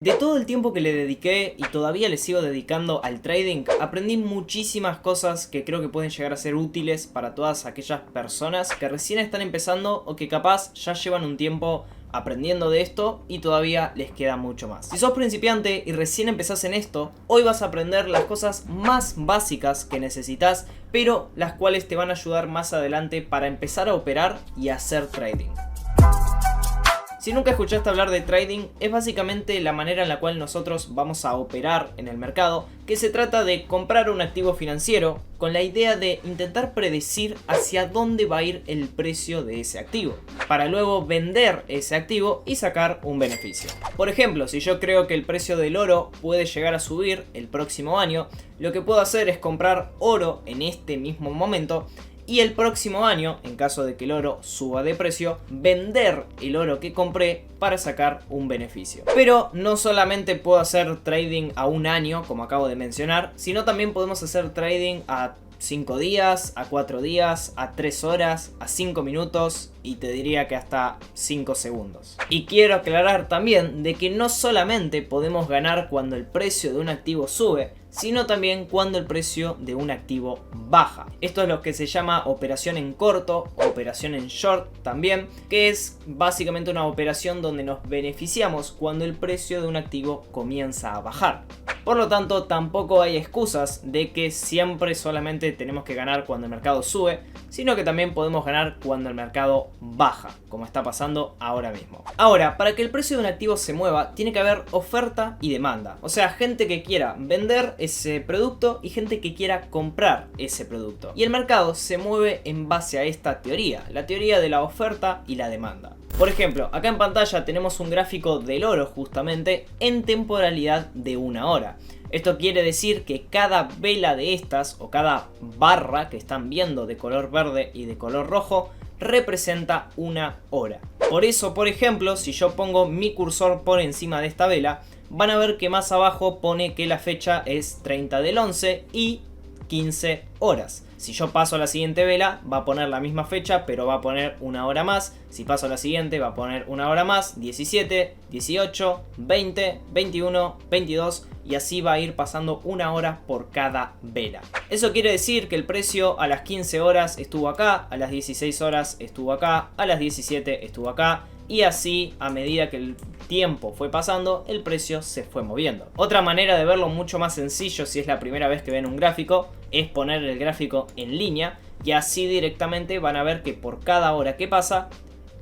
De todo el tiempo que le dediqué y todavía le sigo dedicando al trading, aprendí muchísimas cosas que creo que pueden llegar a ser útiles para todas aquellas personas que recién están empezando o que capaz ya llevan un tiempo aprendiendo de esto y todavía les queda mucho más. Si sos principiante y recién empezás en esto, hoy vas a aprender las cosas más básicas que necesitas, pero las cuales te van a ayudar más adelante para empezar a operar y hacer trading. Si nunca escuchaste hablar de trading, es básicamente la manera en la cual nosotros vamos a operar en el mercado, que se trata de comprar un activo financiero con la idea de intentar predecir hacia dónde va a ir el precio de ese activo, para luego vender ese activo y sacar un beneficio. Por ejemplo, si yo creo que el precio del oro puede llegar a subir el próximo año, lo que puedo hacer es comprar oro en este mismo momento y el próximo año, en caso de que el oro suba de precio, vender el oro que compré para sacar un beneficio. Pero no solamente puedo hacer trading a un año, como acabo de mencionar, sino también podemos hacer trading a 5 días, a 4 días, a 3 horas, a 5 minutos y te diría que hasta 5 segundos. Y quiero aclarar también de que no solamente podemos ganar cuando el precio de un activo sube, sino también cuando el precio de un activo baja. Esto es lo que se llama operación en corto, operación en short también, que es básicamente una operación donde nos beneficiamos cuando el precio de un activo comienza a bajar. Por lo tanto, tampoco hay excusas de que siempre solamente tenemos que ganar cuando el mercado sube, sino que también podemos ganar cuando el mercado baja, como está pasando ahora mismo. Ahora, para que el precio de un activo se mueva, tiene que haber oferta y demanda. O sea, gente que quiera vender ese producto y gente que quiera comprar ese producto. Y el mercado se mueve en base a esta teoría, la teoría de la oferta y la demanda. Por ejemplo, acá en pantalla tenemos un gráfico del oro justamente en temporalidad de una hora. Esto quiere decir que cada vela de estas o cada barra que están viendo de color verde y de color rojo representa una hora. Por eso, por ejemplo, si yo pongo mi cursor por encima de esta vela, van a ver que más abajo pone que la fecha es 30 del 11 y 15 horas. Si yo paso a la siguiente vela, va a poner la misma fecha, pero va a poner una hora más. Si paso a la siguiente, va a poner una hora más, 17, 18, 20, 21, 22 y así va a ir pasando una hora por cada vela. Eso quiere decir que el precio a las 15 horas estuvo acá, a las 16 horas estuvo acá, a las 17 estuvo acá. Y así, a medida que el tiempo fue pasando, el precio se fue moviendo. Otra manera de verlo mucho más sencillo, si es la primera vez que ven un gráfico, es poner el gráfico en línea y así directamente van a ver que por cada hora que pasa,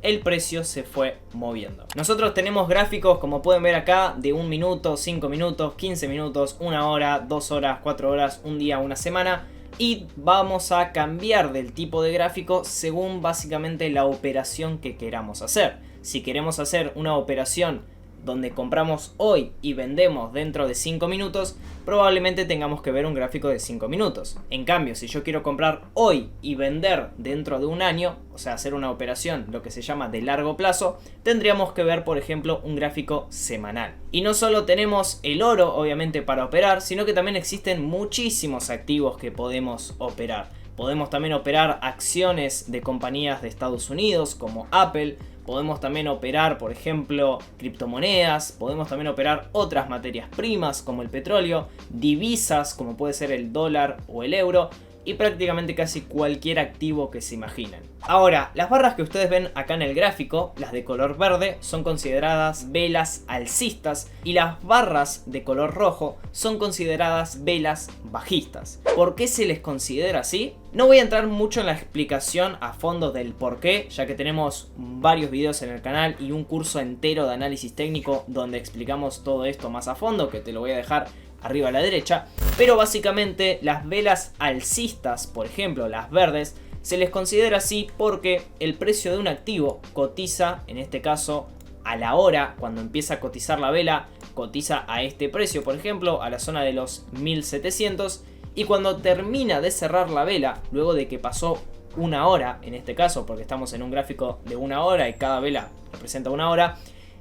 el precio se fue moviendo. Nosotros tenemos gráficos, como pueden ver acá, de 1 minuto, 5 minutos, 15 minutos, 1 hora, 2 horas, 4 horas, un día, una semana. Y vamos a cambiar del tipo de gráfico según básicamente la operación que queramos hacer. Si queremos hacer una operación donde compramos hoy y vendemos dentro de 5 minutos, probablemente tengamos que ver un gráfico de 5 minutos. En cambio, si yo quiero comprar hoy y vender dentro de un año, o sea, hacer una operación, lo que se llama de largo plazo, tendríamos que ver, por ejemplo, un gráfico semanal. Y no solo tenemos el oro, obviamente, para operar, sino que también existen muchísimos activos que podemos operar. Podemos también operar acciones de compañías de Estados Unidos, como Apple. Podemos también operar, por ejemplo, criptomonedas. Podemos también operar otras materias primas, como el petróleo. Divisas, como puede ser el dólar o el euro. Y prácticamente casi cualquier activo que se imaginen. Ahora, las barras que ustedes ven acá en el gráfico, las de color verde, son consideradas velas alcistas y las barras de color rojo son consideradas velas bajistas. ¿Por qué se les considera así? No voy a entrar mucho en la explicación a fondo del por qué, ya que tenemos varios videos en el canal y un curso entero de análisis técnico donde explicamos todo esto más a fondo, que te lo voy a dejar arriba a la derecha. Pero básicamente las velas alcistas, por ejemplo las verdes, se les considera así porque el precio de un activo cotiza, en este caso a la hora, cuando empieza a cotizar la vela, cotiza a este precio, por ejemplo, a la zona de los 1700, y cuando termina de cerrar la vela, luego de que pasó una hora, en este caso, porque estamos en un gráfico de una hora y cada vela representa una hora,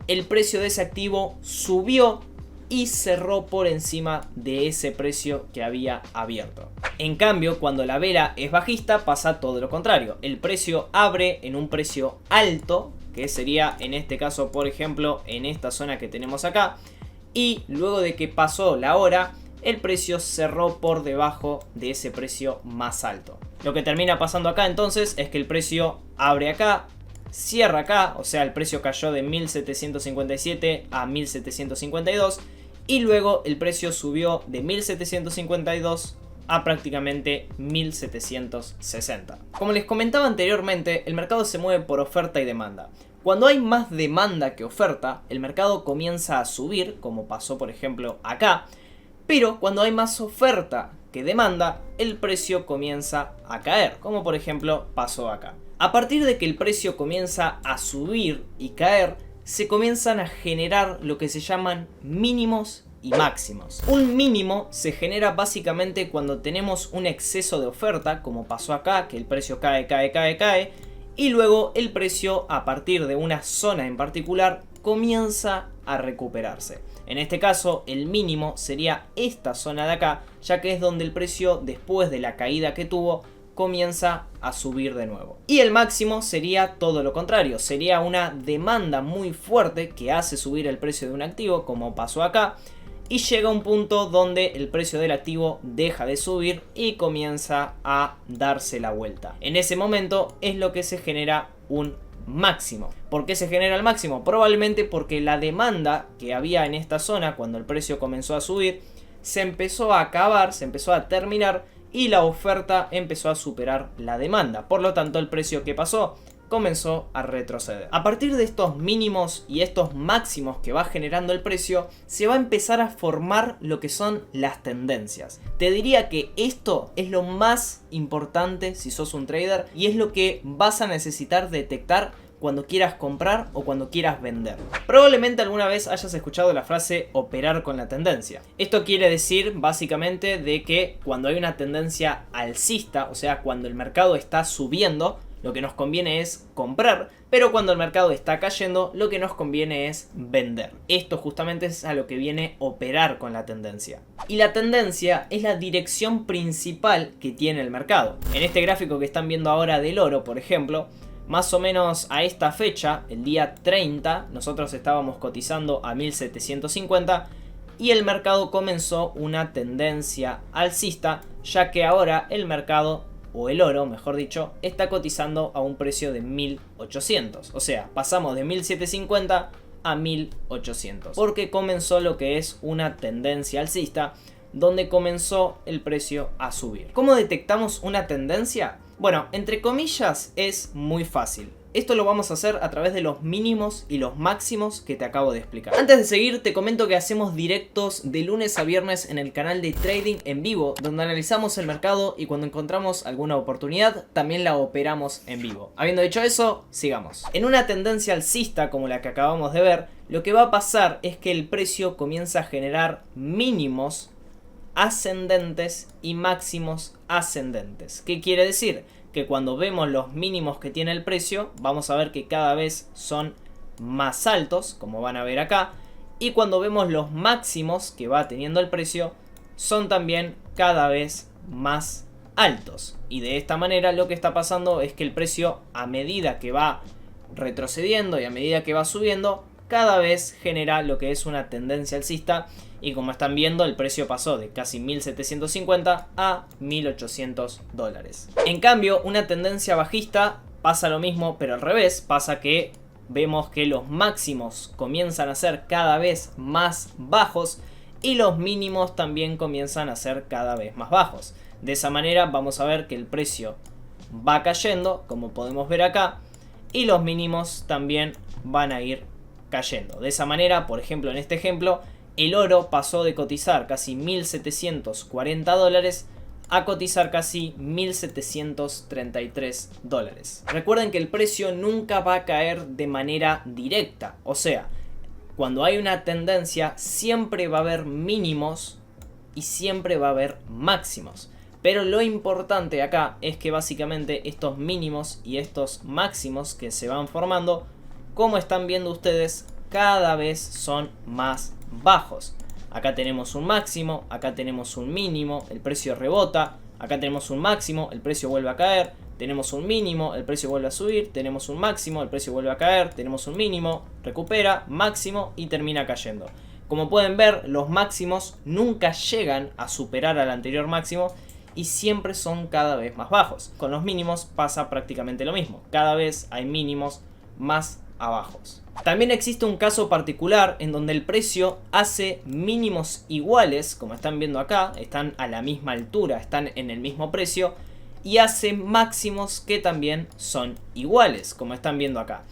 el precio de ese activo subió y cerró por encima de ese precio que había abierto. En cambio, cuando la vela es bajista pasa todo lo contrario. El precio abre en un precio alto, que sería en este caso, por ejemplo, en esta zona que tenemos acá, y luego de que pasó la hora, el precio cerró por debajo de ese precio más alto. Lo que termina pasando acá entonces es que el precio abre acá, cierra acá, o sea el precio cayó de 1757 a 1752 y luego el precio subió de 1752 a prácticamente 1760. Como les comentaba anteriormente, el mercado se mueve por oferta y demanda. Cuando hay más demanda que oferta, el mercado comienza a subir, como pasó por ejemplo acá, pero cuando hay más oferta que demanda, el precio comienza a caer, como por ejemplo pasó acá. A partir de que el precio comienza a subir y caer, se comienzan a generar lo que se llaman mínimos y máximos. Un mínimo se genera básicamente cuando tenemos un exceso de oferta, como pasó acá, que el precio cae, y luego el precio a partir de una zona en particular comienza a recuperarse. En este caso el mínimo sería esta zona de acá, ya que es donde el precio después de la caída que tuvo comienza a subir de nuevo. Y el máximo sería todo lo contrario, sería una demanda muy fuerte que hace subir el precio de un activo, como pasó acá, y llega a un punto donde el precio del activo deja de subir y comienza a darse la vuelta. En ese momento es lo que se genera un máximo. ¿Por qué se genera el máximo? Probablemente porque la demanda que había en esta zona cuando el precio comenzó a subir se empezó a acabar, se empezó a terminar y la oferta empezó a superar la demanda. Por lo tanto, el precio que pasó comenzó a retroceder. A partir de estos mínimos y estos máximos que va generando el precio, se va a empezar a formar lo que son las tendencias. Te diría que esto es lo más importante si sos un trader y es lo que vas a necesitar detectar cuando quieras comprar o cuando quieras vender. Probablemente alguna vez hayas escuchado la frase operar con la tendencia. Esto quiere decir básicamente de que cuando hay una tendencia alcista, o sea cuando el mercado está subiendo, lo que nos conviene es comprar, pero cuando el mercado está cayendo, lo que nos conviene es vender. Esto justamente es a lo que viene operar con la tendencia. Y la tendencia es la dirección principal que tiene el mercado. En este gráfico que están viendo ahora del oro, por ejemplo, más o menos a esta fecha, el día 30, nosotros estábamos cotizando a 1750 y el mercado comenzó una tendencia alcista, ya que ahora el mercado, o el oro, mejor dicho, está cotizando a un precio de 1800. O sea, pasamos de 1750 a 1800. Porque comenzó lo que es una tendencia alcista, donde comenzó el precio a subir. ¿Cómo detectamos una tendencia? Bueno, entre comillas es muy fácil. Esto lo vamos a hacer a través de los mínimos y los máximos que te acabo de explicar. Antes de seguir, te comento que hacemos directos de lunes a viernes en el canal de Trading en Vivo, donde analizamos el mercado y cuando encontramos alguna oportunidad, también la operamos en vivo. Habiendo dicho eso, sigamos. En una tendencia alcista como la que acabamos de ver, lo que va a pasar es que el precio comienza a generar mínimos ascendentes y máximos ascendentes. ¿Qué quiere decir? Que cuando vemos los mínimos que tiene el precio, vamos a ver que cada vez son más altos, como van a ver acá, y cuando vemos los máximos que va teniendo el precio, son también cada vez más altos. Y de esta manera lo que está pasando es que el precio, a medida que va retrocediendo y a medida que va subiendo, cada vez genera lo que es una tendencia alcista. Y como están viendo, el precio pasó de casi 1750 a 1800 dólares. En cambio, una tendencia bajista pasa lo mismo, pero al revés. Pasa que vemos que los máximos comienzan a ser cada vez más bajos y los mínimos también comienzan a ser cada vez más bajos. De esa manera vamos a ver que el precio va cayendo, como podemos ver acá, y los mínimos también van a ir cayendo. De esa manera, por ejemplo, en este ejemplo, el oro pasó de cotizar casi 1740 dólares a cotizar casi 1733 dólares. Recuerden que el precio nunca va a caer de manera directa. O sea, cuando hay una tendencia siempre va a haber mínimos y siempre va a haber máximos. Pero lo importante acá es que básicamente estos mínimos y estos máximos que se van formando, como están viendo ustedes, cada vez son más bajos. Acá tenemos un máximo, acá tenemos un mínimo, el precio rebota, acá tenemos un máximo, el precio vuelve a caer, tenemos un mínimo, el precio vuelve a subir, tenemos un máximo, el precio vuelve a caer, tenemos un mínimo, recupera, máximo y termina cayendo. Como pueden ver, los máximos nunca llegan a superar al anterior máximo y siempre son cada vez más bajos. Con los mínimos pasa prácticamente lo mismo, cada vez hay mínimos más bajos. También existe un caso particular en donde el precio hace mínimos iguales, como están viendo acá, están a la misma altura, están en el mismo precio, y hace máximos que también son iguales, como están viendo acá.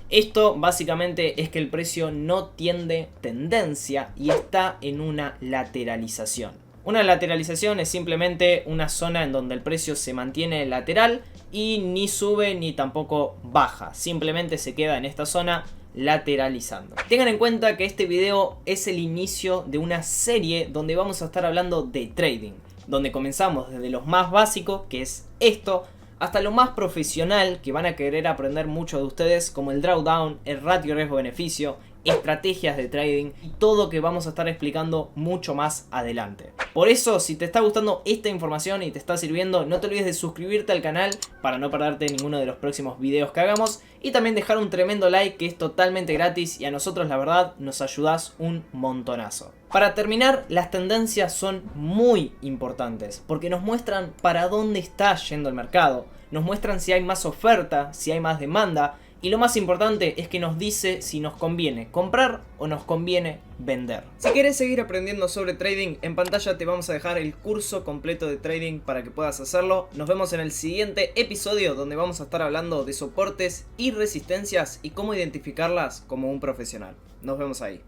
Esto básicamente es que el precio no tiene tendencia y está en una lateralización. Una lateralización es simplemente una zona en donde el precio se mantiene lateral y ni sube ni tampoco baja. Simplemente se queda en esta zona lateralizando. Tengan en cuenta que este video es el inicio de una serie donde vamos a estar hablando de trading. Donde comenzamos desde lo más básico, que es esto, hasta lo más profesional, que van a querer aprender mucho de ustedes, como el drawdown, el ratio riesgo-beneficio, estrategias de trading y todo que vamos a estar explicando mucho más adelante. Por eso, si te está gustando esta información y te está sirviendo, no te olvides de suscribirte al canal para no perderte ninguno de los próximos videos que hagamos y también dejar un tremendo like, que es totalmente gratis y a nosotros la verdad nos ayudas un montonazo. Para terminar, las tendencias son muy importantes porque nos muestran para dónde está yendo el mercado, nos muestran si hay más oferta, si hay más demanda. Y lo más importante es que nos dice si nos conviene comprar o nos conviene vender. Si quieres seguir aprendiendo sobre trading, en pantalla te vamos a dejar el curso completo de trading para que puedas hacerlo. Nos vemos en el siguiente episodio donde vamos a estar hablando de soportes y resistencias y cómo identificarlas como un profesional. Nos vemos ahí.